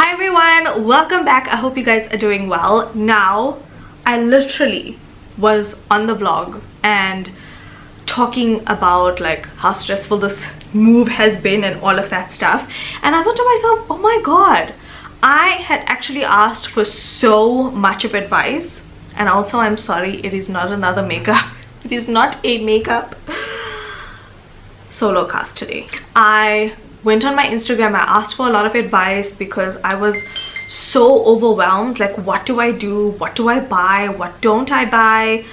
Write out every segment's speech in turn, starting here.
Hi everyone, welcome back. I hope you guys are doing well. Now, I literally was on the vlog and talking about like how stressful this move has been and all of that stuff, and I thought to myself, oh my god, I had actually asked for so much of advice. And also, I'm sorry, it is not another makeup. It is not a makeup solo cast today. I went on my Instagram, I asked for a lot of advice because I was so overwhelmed. Like, what do I do? What do I buy? What don't I buy?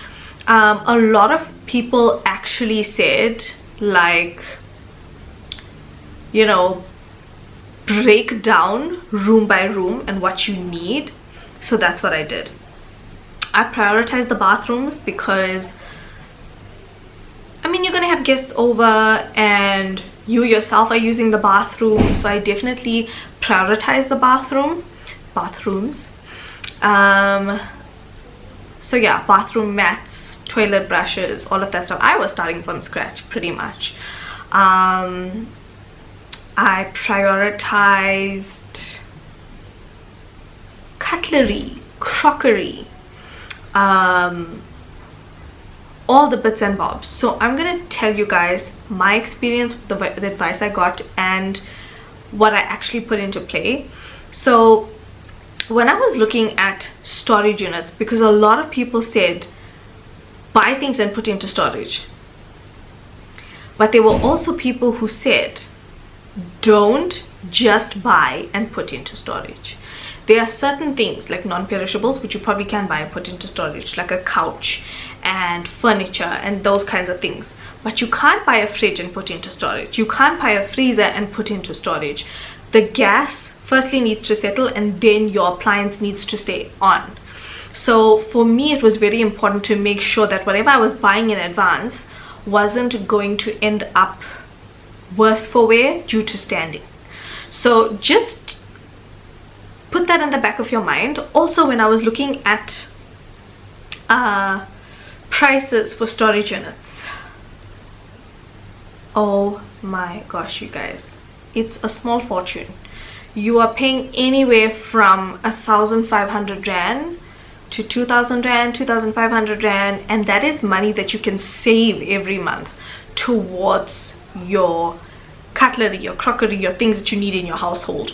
A lot of people actually said, like, you know, break down room by room and what you need. So that's what I did. I prioritized the bathrooms because, I mean, you're gonna have guests over and you yourself are using the bathroom, so I definitely prioritize the bathrooms. So yeah, bathroom mats, toilet brushes, all of that stuff. I was starting from scratch pretty much. I prioritized cutlery, crockery, all the bits and bobs. So I'm gonna tell you guys my experience with the advice I got and what I actually put into play. So when I was looking at storage units, because a lot of people said buy things and put into storage, but there were also people who said don't just buy and put into storage. There are certain things like non-perishables which you probably can buy and put into storage, like a couch and furniture and those kinds of things, but you can't buy a fridge and put into storage. You can't buy a freezer and put into storage. The gas firstly needs to settle, and then your appliance needs to stay on. So for me, it was very important to make sure that whatever I was buying in advance wasn't going to end up worse for wear due to standing. So just put that in the back of your mind. Also, when I was looking at prices for storage units, oh my gosh, you guys, it's a small fortune. You are paying anywhere from 1,500 rand to 2,000 rand, 2,500 rand, and that is money that you can save every month towards your cutlery, your crockery, your things that you need in your household.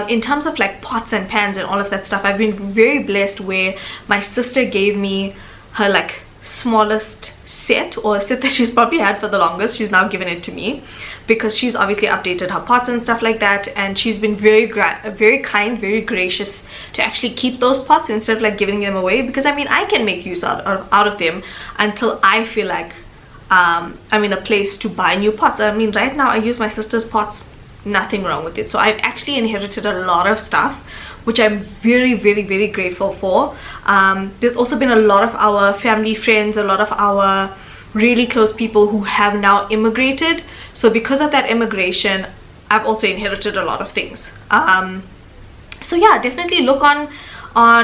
In terms of like pots and pans and all of that stuff, I've been very blessed where my sister gave me her like smallest set, or a set that she's probably had for the longest. She's now given it to me because she's obviously updated her pots and stuff like that, and she's been very kind, very gracious to actually keep those pots instead of like giving them away, because I mean, I can make use out of them until I feel like I'm in a place to buy new pots. I mean, right now I use my sister's pots, nothing wrong with it. So I've actually inherited a lot of stuff, which I'm very grateful for. There's also been a lot of our family friends, a lot of our really close people who have now immigrated. So because of that immigration, I've also inherited a lot of things. So yeah, definitely look on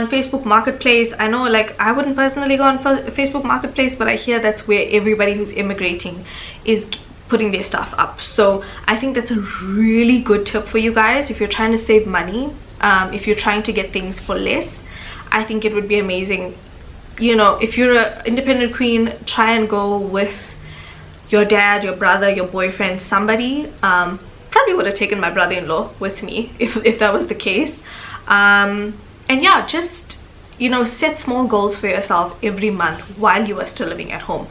Facebook Marketplace. I know, like, I wouldn't personally go on Facebook Marketplace, but I hear that's where everybody who's immigrating is putting their stuff up. So I think that's a really good tip for you guys if you're trying to save money. If you're trying to get things for less, I think it would be amazing. You know, if you're an independent queen, try and go with your dad, your brother, your boyfriend, somebody. Probably would have taken my brother-in-law with me if that was the case. And yeah, just, you know, set small goals for yourself every month while you are still living at home.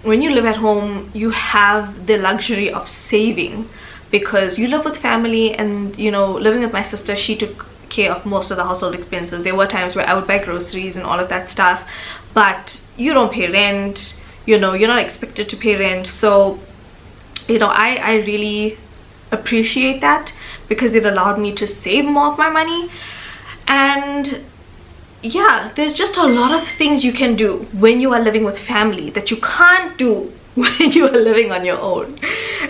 When you live at home, you have the luxury of saving because you live with family, and you know, living with my sister, she took care of most of the household expenses. There were times where I would buy groceries and all of that stuff, but you don't pay rent, you know, you're not expected to pay rent. So, you know, I really appreciate that because it allowed me to save more of my money. And yeah, there's just a lot of things you can do when you are living with family that you can't do when you are living on your own.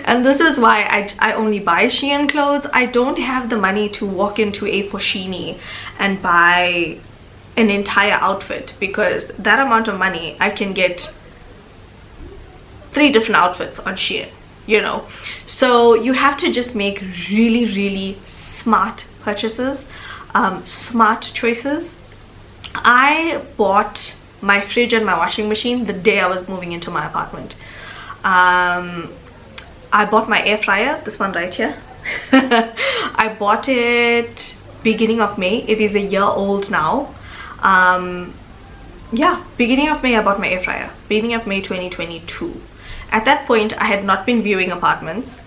And this is why I only buy Shein clothes. I don't have the money to walk into a Foschini and buy an entire outfit, because that amount of money I can get 3 different outfits on Shein, you know. So you have to just make really smart purchases, smart choices. I bought my fridge and my washing machine the day I was moving into my apartment. I bought my air fryer, this one right here. I bought it beginning of May. It is a year old now. Yeah, beginning of May I bought my air fryer, beginning of May 2022. At that point I had not been viewing apartments.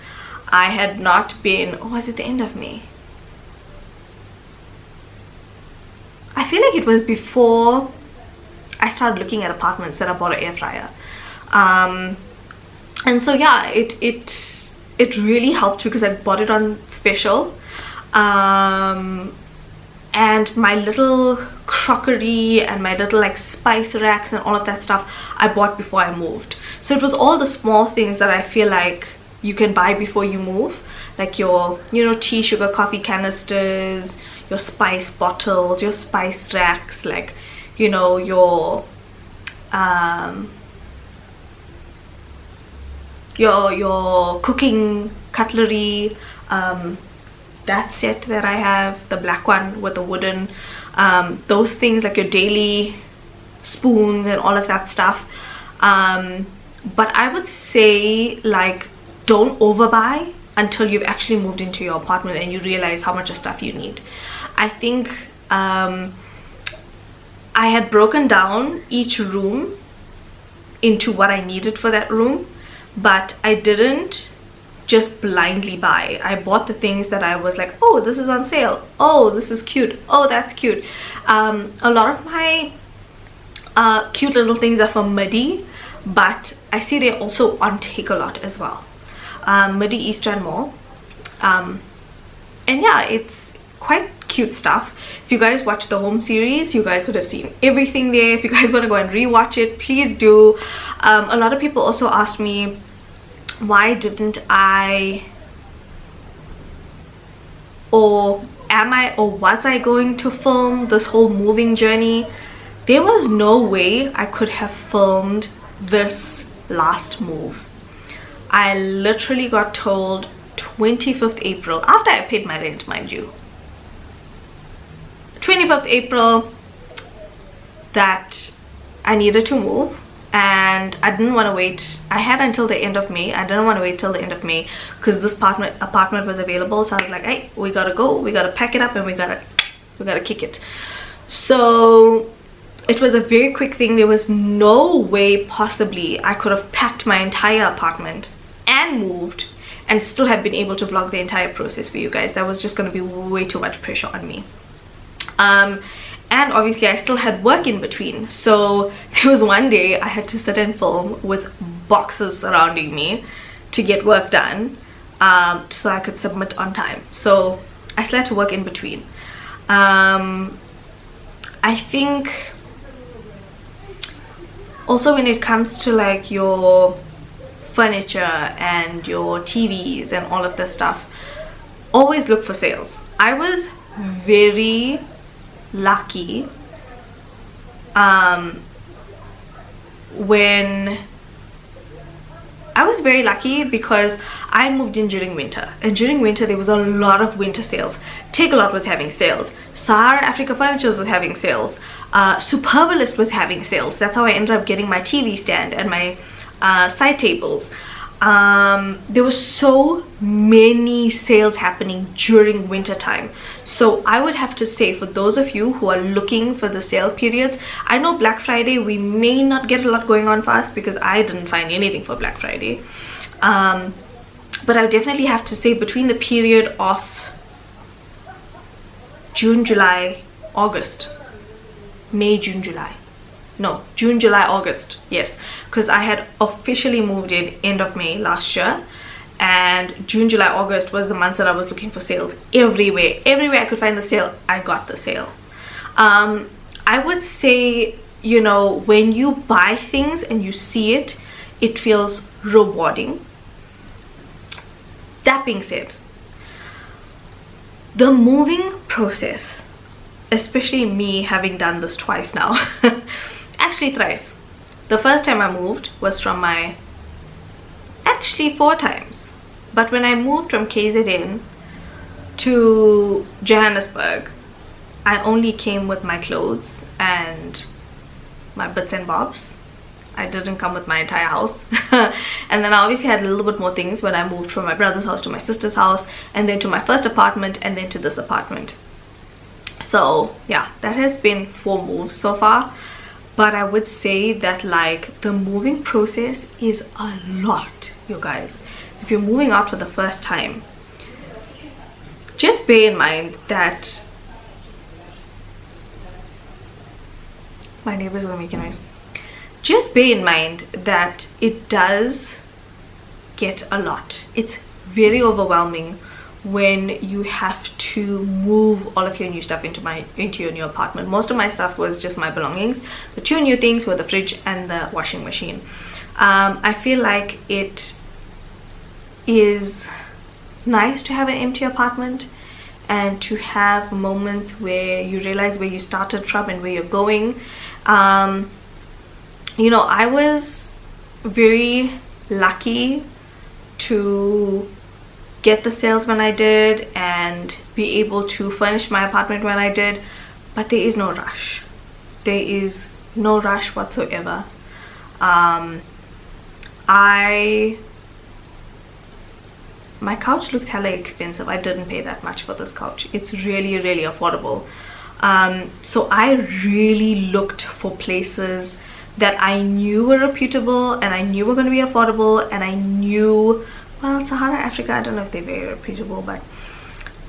I had not been, or was it the end of May? I feel like it was before I started looking at apartments that I bought an air fryer. And so yeah, it really helped because I bought it on special. And my little crockery and my little like spice racks and all of that stuff I bought before I moved. So it was all the small things that I feel like you can buy before you move, like your, you know, tea, sugar, coffee canisters, your spice bottles, your spice racks, like, you know, your cooking cutlery, that set that I have, the black one with the wooden, those things, like your daily spoons and all of that stuff. But I would say, like, don't overbuy until you've actually moved into your apartment and you realize how much of stuff you need. I think I had broken down each room into what I needed for that room, but I didn't just blindly buy. I bought the things that I was like, oh, this is on sale, oh, this is cute, oh, that's cute. A lot of my cute little things are from Midi, but I see they're also on Take-A-Lot as well. Midi, East and Mall. And yeah, it's quite cute stuff. If you guys watch the home series, you guys would have seen everything there. If you guys want to go and rewatch it, please do. A lot of people also asked me, why didn't I, or am I, or was I going to film this whole moving journey? There was no way I could have filmed this last move. I literally got told 25th April, after I paid my rent, mind you, 25th April, that I needed to move. And I didn't want to wait. I had until the end of May. I didn't want to wait till the end of May because this apartment was available. So I was like, hey, we gotta go, we gotta pack it up, and we gotta kick it. So it was a very quick thing. There was no way possibly I could have packed my entire apartment and moved and still have been able to vlog the entire process for you guys. That was just going to be way too much pressure on me. And obviously I still had work in between, so there was one day I had to sit and film with boxes surrounding me to get work done, so I could submit on time. So I still had to work in between. I think also when it comes to like your furniture and your TVs and all of this stuff, always look for sales. I was very lucky because I moved in during winter, and during winter there was a lot of winter sales. Take-A-Lot was having sales, Sahara Africa Furniture was having sales, Superbalist was having sales. That's how I ended up getting my TV stand and my side tables. There were so many sales happening during winter time. So I would have to say, for those of you who are looking for the sale periods, I know Black Friday we may not get a lot going on for us because I didn't find anything for Black Friday, but I would definitely have to say between the period of June, July, August, May, June, July, no, June, July, August, yes, because I had officially moved in end of May last year, and June, July, August was the months that I was looking for sales everywhere. Everywhere I could find the sale, I got the sale. I would say, you know, when you buy things and you see it, it feels rewarding. That being said, the moving process, especially me having done this twice now, actually thrice. The first time I moved was from my, actually 4 times, but when I moved from KZN to Johannesburg, I only came with my clothes and my bits and bobs. I didn't come with my entire house. And then I obviously had a little bit more things when I moved from my brother's house to my sister's house, and then to my first apartment, and then to this apartment. So yeah, that has been 4 moves so far. But I would say that like the moving process is a lot, you guys. If you're moving out for the first time, just bear in mind that my neighbors are making noise. Just bear in mind that it does get a lot. It's very overwhelming when you have to move all of your new stuff into your new apartment. Most of my stuff was just my belongings. The 2 new things were the fridge and the washing machine. I feel like it is nice to have an empty apartment and to have moments where you realize where you started from and where you're going. You know, I was very lucky to get the sales when I did and be able to furnish my apartment when I did, but there is no rush. There is no rush whatsoever. My couch looks hella expensive. I didn't pay that much for this couch. It's really, really affordable. So I really looked for places that I knew were reputable and I knew were going to be affordable, and I knew, well, Sahara Africa, I don't know if they're very reputable, but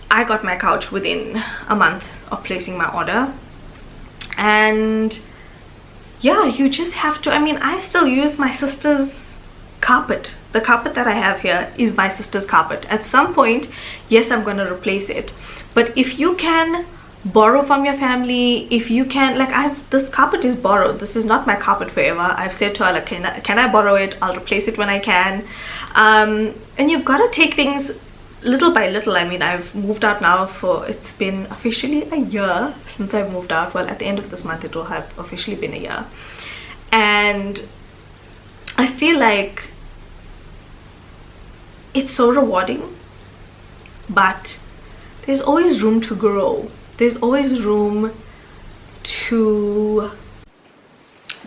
I got my couch within a month of placing my order. And yeah, you just have to, I mean, I still use my sister's carpet. The carpet that I have here is my sister's carpet. At some point, yes, I'm going to replace it, but if you can borrow from your family, if you can, like, this carpet is borrowed. This is not my carpet forever. I've said to her, like, can I borrow it? I'll replace it when I can. And you've got to take things little by little. I mean, I've moved out now it's been officially a year since I've moved out. Well, at the end of this month it will have officially been a year, and I feel like it's so rewarding, but there's always room to grow. There's always room to,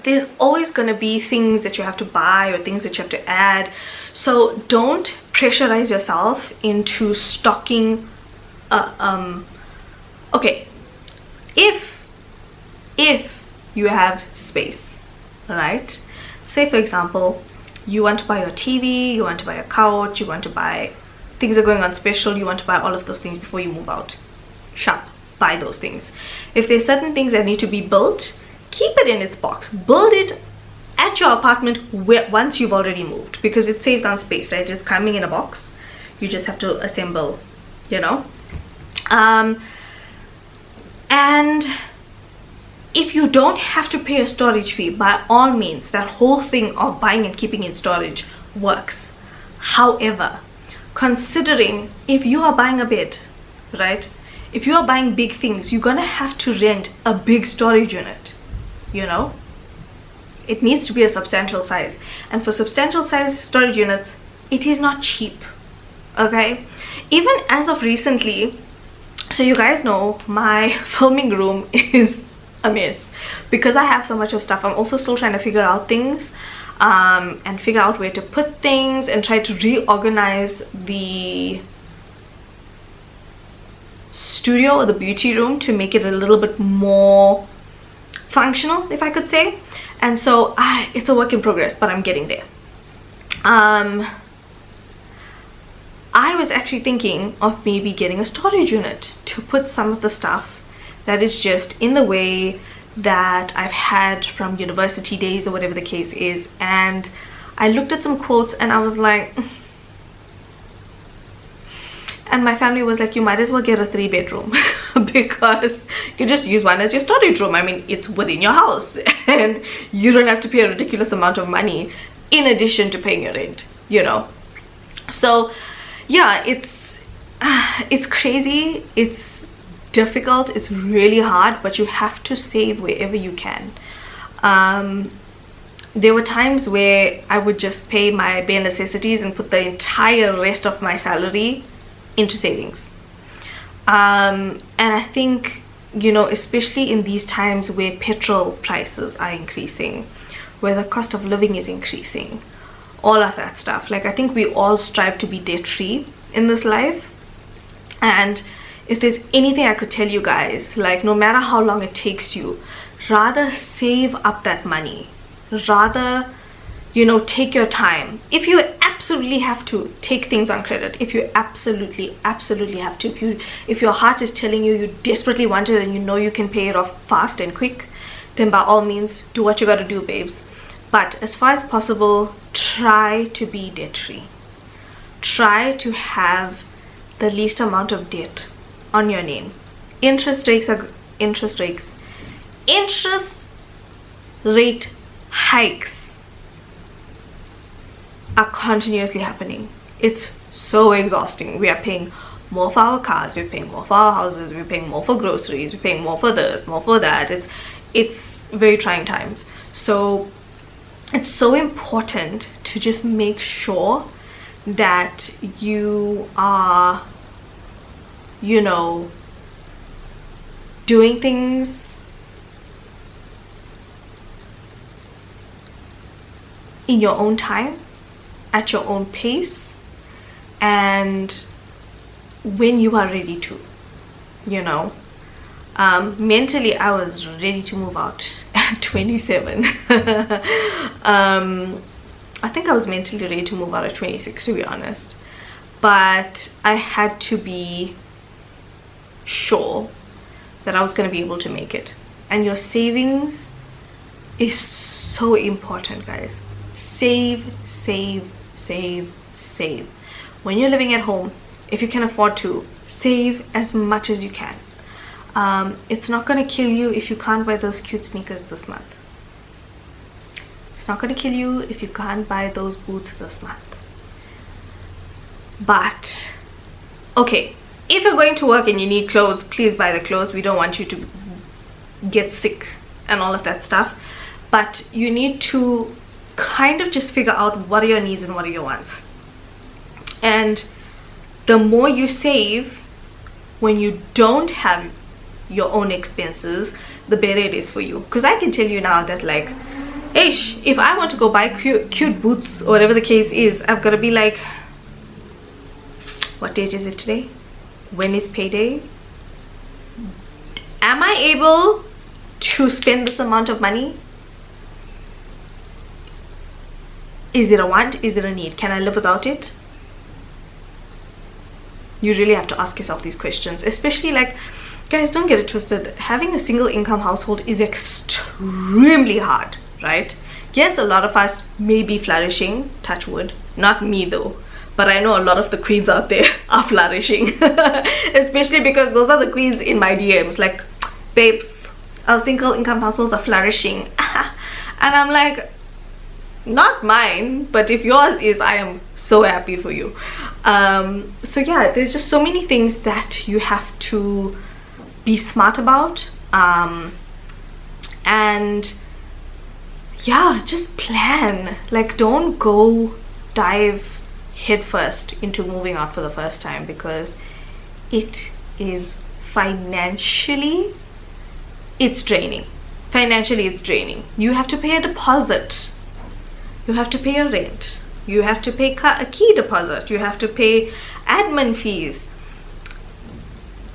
there's always going to be things that you have to buy or things that you have to add. So don't pressurize yourself into stocking okay, if you have space, right? Say for example, you want to buy your TV, you want to buy a couch, you want to buy, things are going on special, you want to buy all of those things before you move out. Shop, buy those things. If there's certain things that need to be built, keep it in its box. Build it at your apartment once you've already moved, because it saves on space, right? It's coming in a box. You just have to assemble, you know. And if you don't have to pay a storage fee, by all means, that whole thing of buying and keeping in storage works. However, considering if you are buying a bed, right? If you are buying big things, you're gonna have to rent a big storage unit, you know. It needs to be a substantial size, and for substantial size storage units, it is not cheap, okay? Even as of recently, so you guys know my filming room is a mess because I have so much of stuff. I'm also still trying to figure out things and figure out where to put things and try to reorganize the studio or the beauty room to make it a little bit more functional, if I could say. And so it's a work in progress, but I'm getting there. I was actually thinking of maybe getting a storage unit to put some of the stuff that is just in the way that I've had from university days or whatever the case is. And I looked at some quotes and I was like, and my family was like, you might as well get a 3-bedroom because you just use one as your storage room. I mean, it's within your house and you don't have to pay a ridiculous amount of money in addition to paying your rent, you know. So yeah, it's crazy, it's difficult, it's really hard, but you have to save wherever you can. There were times where I would just pay my bare necessities and put the entire rest of my salary into savings. And I think, you know, especially in these times where petrol prices are increasing, where the cost of living is increasing, all of that stuff, like I think we all strive to be debt free in this life. And if there's anything I could tell you guys, like no matter how long it takes you, rather save up that money, rather, you know, take your time. If you absolutely have to, take things on credit. If you absolutely have to, if your heart is telling you you desperately want it and you know you can pay it off fast and quick, then by all means do what you gotta do, babes. But as far as possible, try to be debt free. Try to have the least amount of debt on your name. Interest rate hikes are continuously happening. It's so exhausting. We are paying more for our cars, we're paying more for our houses, we're paying more for groceries, we're paying more for this, more for that. It's very trying times. So it's so important to just make sure that you are, you know, doing things in your own time, at your own pace, and when you are ready to, you know. Mentally I was ready to move out at 27. I think I was mentally ready to move out at 26, to be honest, but I had to be sure that I was going to be able to make it. And your savings is so important, guys. Save. When you're living at home, if you can afford to, save as much as you can. It's not going to kill you if you can't buy those cute sneakers this month. It's not going to kill you if you can't buy those boots this month. But okay, if you're going to work and you need clothes, please buy the clothes. We don't want you to get sick and all of that stuff. But you need to kind of just figure out what are your needs and what are your wants. And the more you save when you don't have your own expenses, the better it is for you. Because I can tell you now that, like, ish, if I want to go buy cute boots or whatever the case is, I've got to be like, what date is it today? When is payday? Am I able to spend this amount of money? Is it a want? Is it a need? Can I live without it? You really have to ask yourself these questions. Especially, like, guys, don't get it twisted. Having a single income household is extremely hard, right? Yes, a lot of us may be flourishing, touch wood. Not me though, but I know a lot of the queens out there are flourishing. Especially because those are the queens in my DMs, like, babes, our single income households are flourishing. And I'm like, not mine, but if yours is, I am so happy for you. So yeah, there's just so many things that you have to be smart about, and yeah, just plan. Like, don't go dive headfirst into moving out for the first time, because it is financially, it's draining. Financially, it's draining. You have to pay a deposit, you have to pay your rent, you have to pay a key deposit, you have to pay admin fees,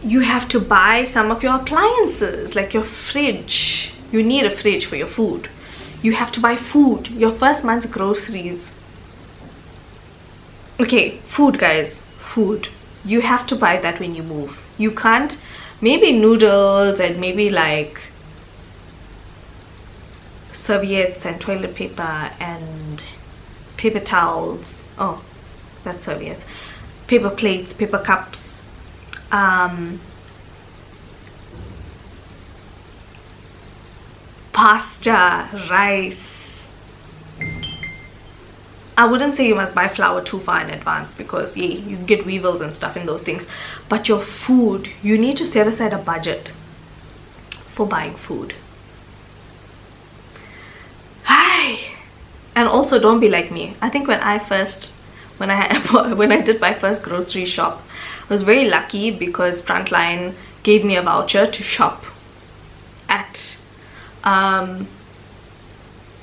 you have to buy some of your appliances, like your fridge. You need a fridge for your food. You have to buy food, your first month's groceries. Okay, food, guys, food. You have to buy that when you move. You can't, maybe noodles and maybe like serviettes and toilet paper and paper towels. Oh, that's serviettes. Paper plates, paper cups, pasta, rice. I wouldn't say you must buy flour too far in advance, because yeah, you can get weevils and stuff in those things. But your food, you need to set aside a budget for buying food. Hi. And also, don't be like me. I think when when I did my first grocery shop. I was very lucky because Frontline gave me a voucher to shop at their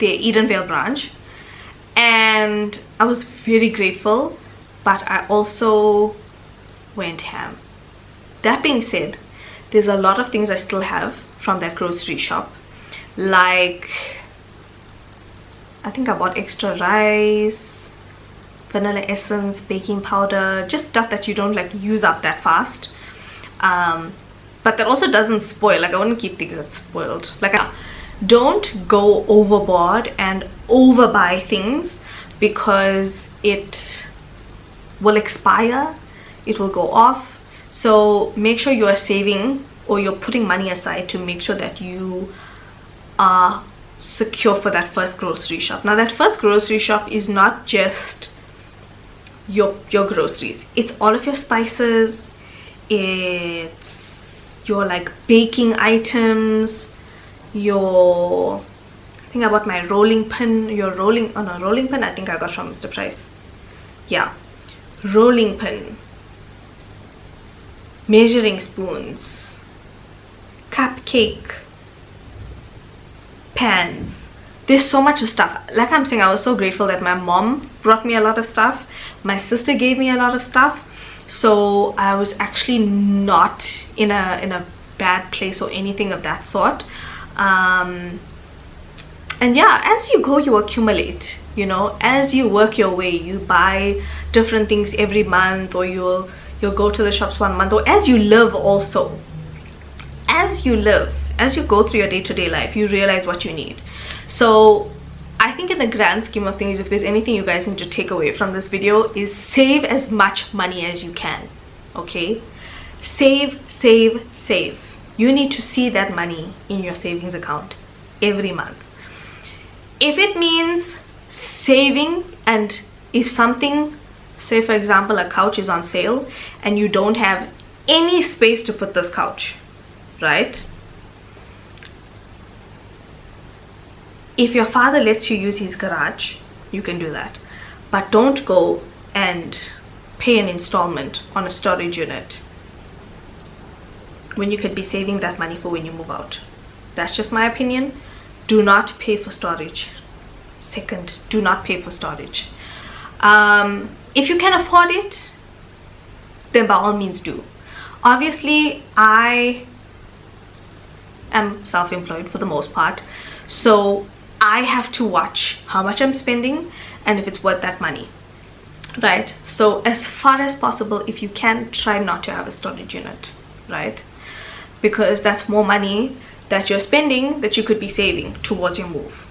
Edenvale branch, and I was very grateful, but I also went ham. That being said, there's a lot of things I still have from that grocery shop, like I think I bought extra rice, vanilla essence, baking powder, just stuff that you don't like use up that fast, but that also doesn't spoil. Like I want to keep things that spoiled. Like don't go overboard and overbuy things, because it will expire, it will go off. So make sure you are saving, or you're putting money aside to make sure that you are secure for that first grocery shop. Now that first grocery shop is not just your groceries, it's all of your spices, it's your like baking items, your, I think I bought my rolling pin, rolling pin I think I got from Mr. Price. Yeah, rolling pin, measuring spoons, cupcake pans. There's so much stuff. Like I'm saying, I was so grateful that my mom brought me a lot of stuff, my sister gave me a lot of stuff, so I was actually not in a bad place or anything of that sort. And yeah, as you go you accumulate, you know, as you work your way, you buy different things every month, or you'll go to the shops one month, or as you live also. As you live, as you go through your day-to-day life, you realize what you need. So I think in the grand scheme of things, if there's anything you guys need to take away from this video, is save as much money as you can. Okay, save, save, save. You need to see that money in your savings account every month. If it means saving, and if something, say for example a couch is on sale and you don't have any space to put this couch, right? If your father lets you use his garage, you can do that, but don't go and pay an installment on a storage unit when you could be saving that money for when you move out. That's just my opinion. Do not pay for storage. Second, do not pay for storage. If you can afford it, then by all means do. Obviously I am self-employed for the most part, so I have to watch how much I'm spending and if it's worth that money, right? So as far as possible, if you can, try not to have a storage unit, right? Because that's more money that you're spending that you could be saving towards your move.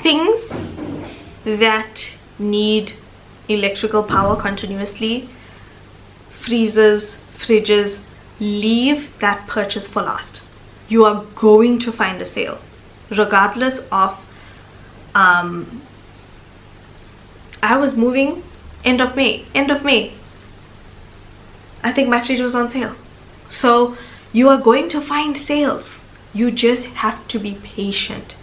Things that need electrical power continuously, freezers, fridges, leave that purchase for last. You are going to find a sale regardless of I was moving end of May, I think my fridge was on sale. So you are going to find sales. You just have to be patient.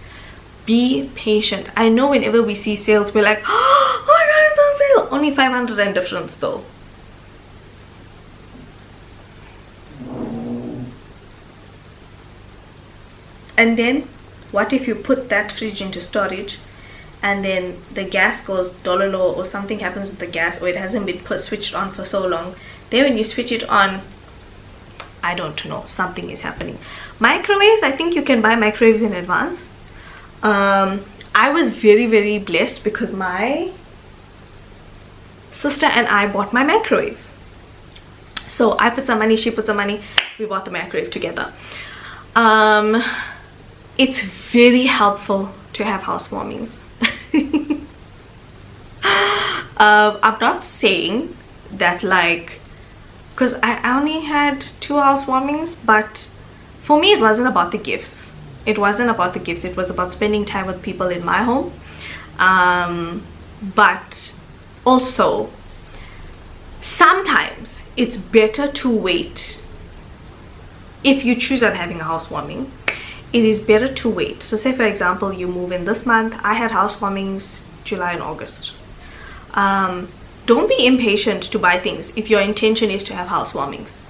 Be patient. I know whenever we see sales we're like, oh my god, it's on sale. Only 500 Rand difference though. And then what if you put that fridge into storage and then the gas goes dollar or something happens with the gas, or it hasn't been switched on for so long. Then when you switch it on, I don't know, something is happening. Microwaves, I think you can buy microwaves in advance. I was very blessed because my sister and I bought my microwave. So I put some money, she put some money, we bought the microwave together. It's very helpful to have housewarmings. I'm not saying that like, because I only had 2 housewarmings, but for me it wasn't about the gifts. It wasn't about the gifts, it was about spending time with people in my home. But also sometimes it's better to wait. If you choose on having a housewarming, it is better to wait. So say for example you move in this month. I had housewarmings July and August, Don't be impatient to buy things if your intention is to have housewarmings,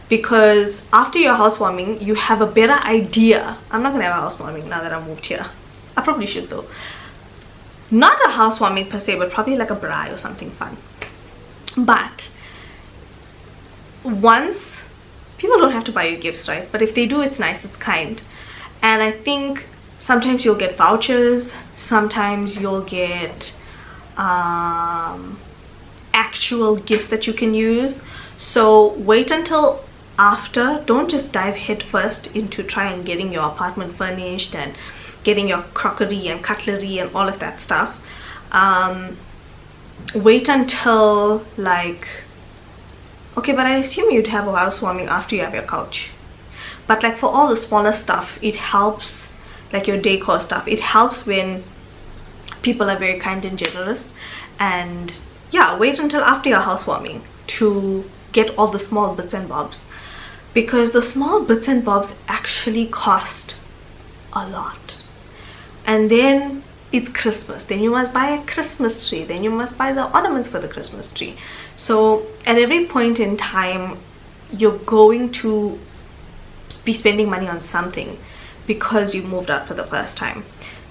because after your housewarming you have a better idea. I'm not gonna have a housewarming now that I moved here. I probably should though. Not a housewarming per se, but probably like a braai or something fun. But once, people don't have to buy you gifts, right? But if they do, it's nice, it's kind. And I think sometimes you'll get vouchers, sometimes you'll get actual gifts that you can use. So wait until after. Don't just dive head first into trying getting your apartment furnished and getting your crockery and cutlery and all of that stuff. Wait until, like, okay, but I assume you'd have a housewarming after you have your couch. But like for all the smaller stuff, it helps, like your decor stuff, it helps when people are very kind and generous. And yeah, wait until after your housewarming to get all the small bits and bobs, because the small bits and bobs actually cost a lot. And then it's Christmas, then you must buy a Christmas tree, then you must buy the ornaments for the Christmas tree. So at every point in time you're going to be spending money on something because you moved out for the first time.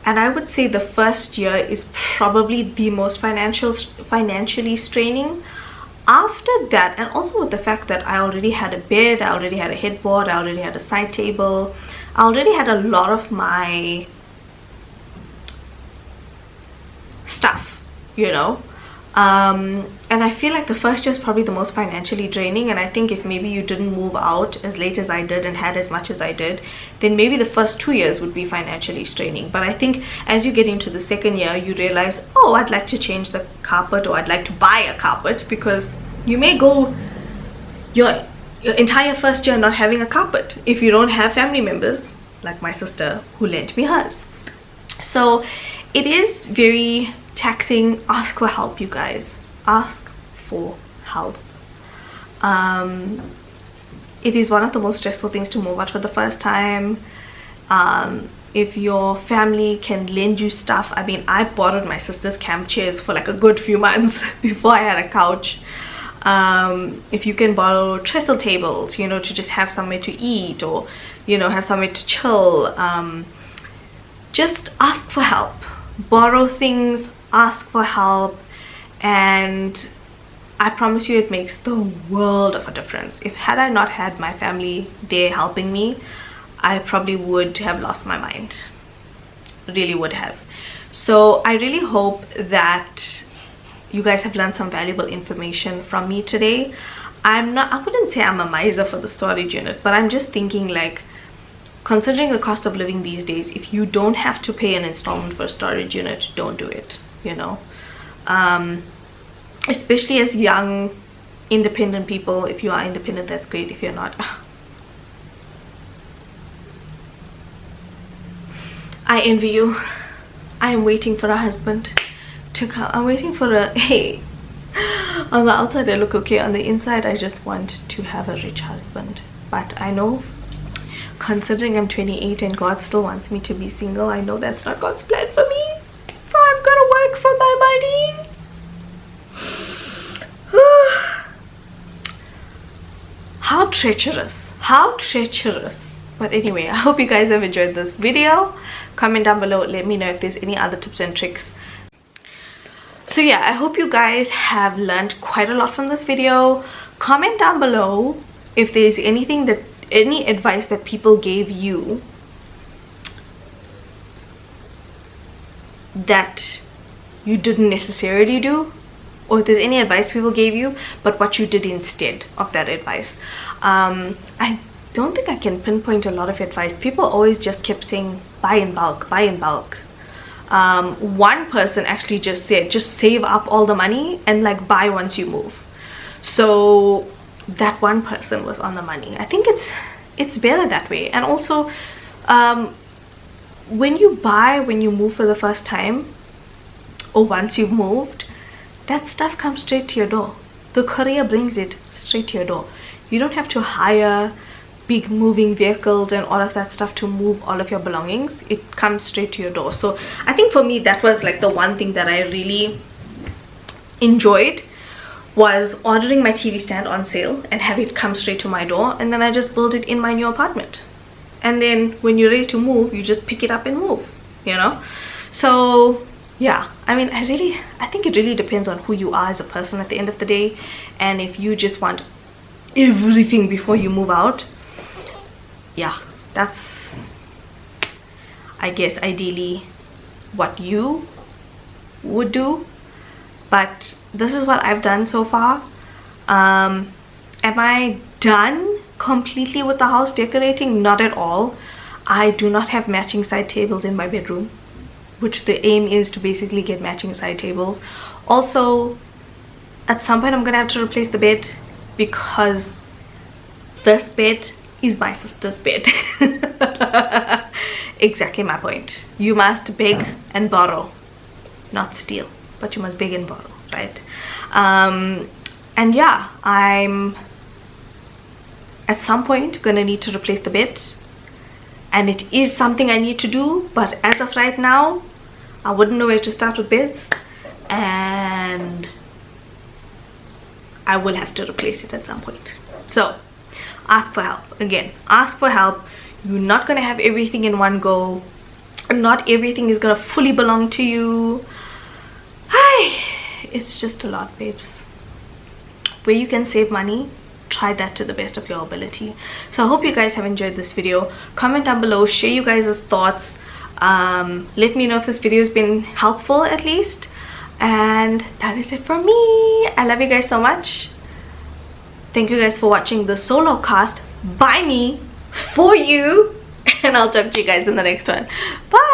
And I would say the first year is probably the most financially straining. After that, and also with the fact that I already had a bed, I already had a headboard, I already had a side table, I already had a lot of my stuff, you know. And I feel like the first year is probably the most financially draining. And I think if maybe you didn't move out as late as I did and had as much as I did, then maybe the first 2 years would be financially straining. But I think as you get into the second year, you realize, oh, I'd like to change the carpet, or I'd like to buy a carpet, because you may go your entire first year not having a carpet if you don't have family members like my sister who lent me hers. So it is very taxing. Ask for help, you guys. Ask for help. It is one of the most stressful things to move out for the first time. If your family can lend you stuff, I mean, I borrowed my sister's camp chairs for like a good few months before I had a couch. If you can borrow trestle tables, you know, to just have somewhere to eat, or, you know, have somewhere to chill, just ask for help. Borrow things, ask for help, and I promise you it makes the world of a difference. Had I not had my family there helping me, I probably would have lost my mind. Really would have. So I really hope that you guys have learned some valuable information from me today. I wouldn't say I'm a miser for the storage unit, but I'm just thinking, like, considering the cost of living these days, if you don't have to pay an installment for a storage unit, don't do it, you know. Especially as young independent people. If you are independent, that's great. If you're not, I envy you. I am waiting for a husband to come. I'm waiting for a, hey, on the outside I look okay, on the inside I just want to have a rich husband. But I know, considering I'm 28 and God still wants me to be single, I know that's not God's plan for me. So I'm gonna work for my money. How treacherous, how treacherous. But anyway, I hope you guys have enjoyed this video. Comment down below, let me know if there's any other tips and tricks. So yeah, I hope you guys have learned quite a lot from this video. Comment down below if there's anything that, any advice that people gave you that you didn't necessarily do, or if there's any advice people gave you but what you did instead of that advice. I don't think I can pinpoint a lot of advice. People always just kept saying buy in bulk, buy in bulk. One person actually just said just save up all the money and like buy once you move. So that one person was on the money. I think it's better that way. And also when you move for the first time, or once you've moved, that stuff comes straight to your door. The courier brings it straight to your door. You don't have to hire big moving vehicles and all of that stuff to move all of your belongings. It comes straight to your door. So I think for me that was like the one thing that I really enjoyed was ordering my TV stand on sale and have it come straight to my door, and then I just build it in my new apartment. And then when you're ready to move, you just pick it up and move, you know. So yeah, I mean, I think it really depends on who you are as a person at the end of the day. And if you just want everything before you move out, yeah, that's, I guess, ideally what you would do. But this is what I've done so far. Am I done completely with the house decorating? Not at all. I do not have matching side tables in my bedroom, which the aim is to basically get matching side tables. Also, at some point I'm gonna have to replace the bed, because this bed is my sister's bed. Exactly my point. You must beg and borrow, not steal, but you must beg and borrow, right? And yeah, I'm at some point gonna need to replace the bed, and it is something I need to do, but as of right now I wouldn't know where to start with beds, and I will have to replace it at some point. So ask for help. Again, ask for help. You're not gonna have everything in one go, and not everything is gonna fully belong to you. Hi, it's just a lot, babes. Where you can save money, try that to the best of your ability. So I hope you guys have enjoyed this video. Comment down below, share you guys' thoughts. Let me know if this video has been helpful at least. And that is it from me. I love you guys so much. Thank you guys for watching the solo cast by me for you, and I'll talk to you guys in the next one. Bye.